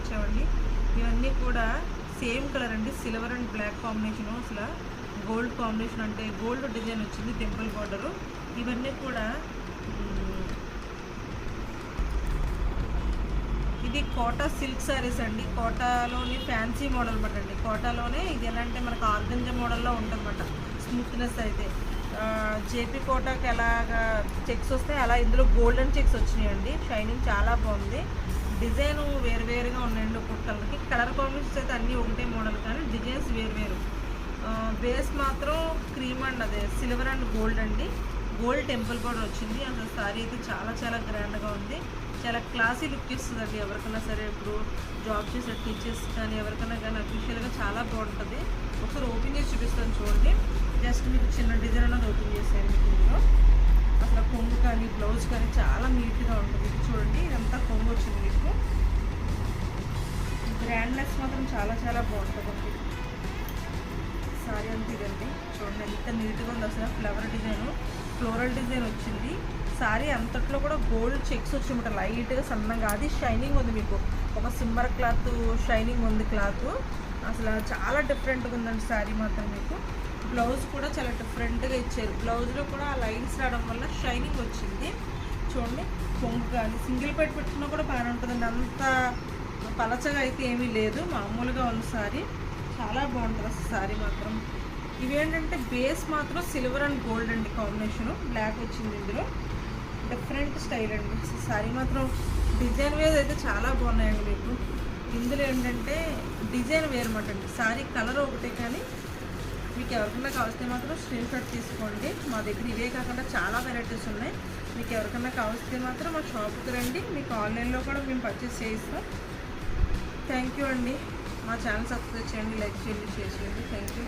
వచ్చామండి. ఇవన్నీ కూడా సేమ్ కలర్ అండి, సిల్వర్ అండ్ బ్లాక్ కాంబినేషను. అసలు గోల్డ్ కాంబినేషన్ అంటే గోల్డ్ డిజైన్ వచ్చింది, టెంపుల్ బార్డరు. ఇవన్నీ కూడా ఇది కోటా సిల్క్ శారీస్ అండి. కోటాలోని ఫ్యాన్సీ మోడల్ అనమాట అండి. కోటాలోనే ఇది ఎలా అంటే మనకు ఆర్గంజా మోడల్లో ఉంటుందన్నమాట. స్మూత్నెస్ అయితే జేపీ కోటాకి ఎలాగా చెక్స్ వస్తాయి అలా ఇందులో గోల్డెన్ చెక్స్ వచ్చినాయండి. షైనింగ్ చాలా బాగుంది. డిజైన్ వేరువేరుగా ఉన్నాయండి ఒక్కొక్క కలర్కి. కలర్ కాంబినేషన్స్ అయితే అన్నీ ఒకటే మోడల్ కానీ డిజైన్స్ వేరువేరు. బేస్ మాత్రం క్రీమ్ అండ్ అదే సిల్వర్ అండ్ గోల్డ్ అండి. గోల్డ్ టెంపుల్ బార్డర్ వచ్చింది. అసలు సారీ అయితే చాలా చాలా గ్రాండ్గా ఉంది. చాలా క్లాసీ లుక్ ఇస్తుందండి. ఎవరికైనా సరే ఇప్పుడు జాబ్ చేసే టీచర్స్ కానీ ఎవరికైనా కానీ అఫీషియల్గా చాలా బాగుంటుంది. ఒకసారి ఓపెన్ చేసి చూపిస్తాను చూడండి. జస్ట్ మీకు చిన్న డిజైన్ అనేది ఓపెన్ చేశాను మీకు ఇందులో. అసలు కొంగు కానీ బ్లౌజ్ కానీ చాలా నీట్గా ఉంటుంది. చూడండి ఇదంతా కొంగు వచ్చింది మీకు. గ్రాండ్నెస్ మాత్రం చాలా చాలా బాగుంటుందండి. సారీ అంతా ఇదండి. చూడండి ఎంత నీట్గా ఉంది. అసలు ఫ్లోరల్ డిజైన్ వచ్చింది. సారీ అంతట్లో కూడా గోల్డ్ చెక్స్ వచ్చినమాట. లైట్గా సన్నగా అది షైనింగ్ ఉంది మీకు. ఒక సిమ్మర్ క్లాత్ షైనింగ్ ఉంది క్లాత్. అసలు చాలా డిఫరెంట్గా ఉందండి సారీ మాత్రం మీకు. బ్లౌజ్ కూడా చాలా డిఫరెంట్గా ఇచ్చారు. బ్లౌజ్లో కూడా ఆ లైన్స్ రావడం వల్ల షైనింగ్ వచ్చింది. చూడండి కొంగు కానీ సింగిల్ పెట్టుకున్నా కూడా బాగానే ఉంటుందండి. అంత పలచగా అయితే ఏమీ లేదు, మామూలుగా ఉంది సారీ. చాలా బాగుంటుంది అసలు సారీ మాత్రం. ఇవేంటంటే బేస్ మాత్రం సిల్వర్ అండ్ గోల్డ్ అండి కాంబినేషను. బ్లాక్ వచ్చింది ఇందులో. డిఫరెంట్ స్టైల్ అండి. సారీ మాత్రం డిజైన్ వేర్ అయితే చాలా బాగున్నాయండి మీకు. ఇందులో ఏంటంటే డిజైన్ వేరమాట అండి. సారీ కలర్ ఒకటే కానీ మీకు ఎవరికైనా కావాల్సిన మాత్రం స్క్రీన్ షాట్ తీసుకోండి. మా దగ్గర ఇవే కాకుండా చాలా వెరైటీస్ ఉన్నాయి. మీకు ఎవరికైనా కావాల్సిన మాత్రం మా షాప్కి రండి. మీకు ఆన్లైన్లో కూడా మేము పర్చేస్ చేయిస్తాం. థ్యాంక్ యూ అండి. మా ఛానల్ సబ్స్క్రైబ్ చేయండి, లైక్ చేయండి, షేర్ చేయండి. Thank you.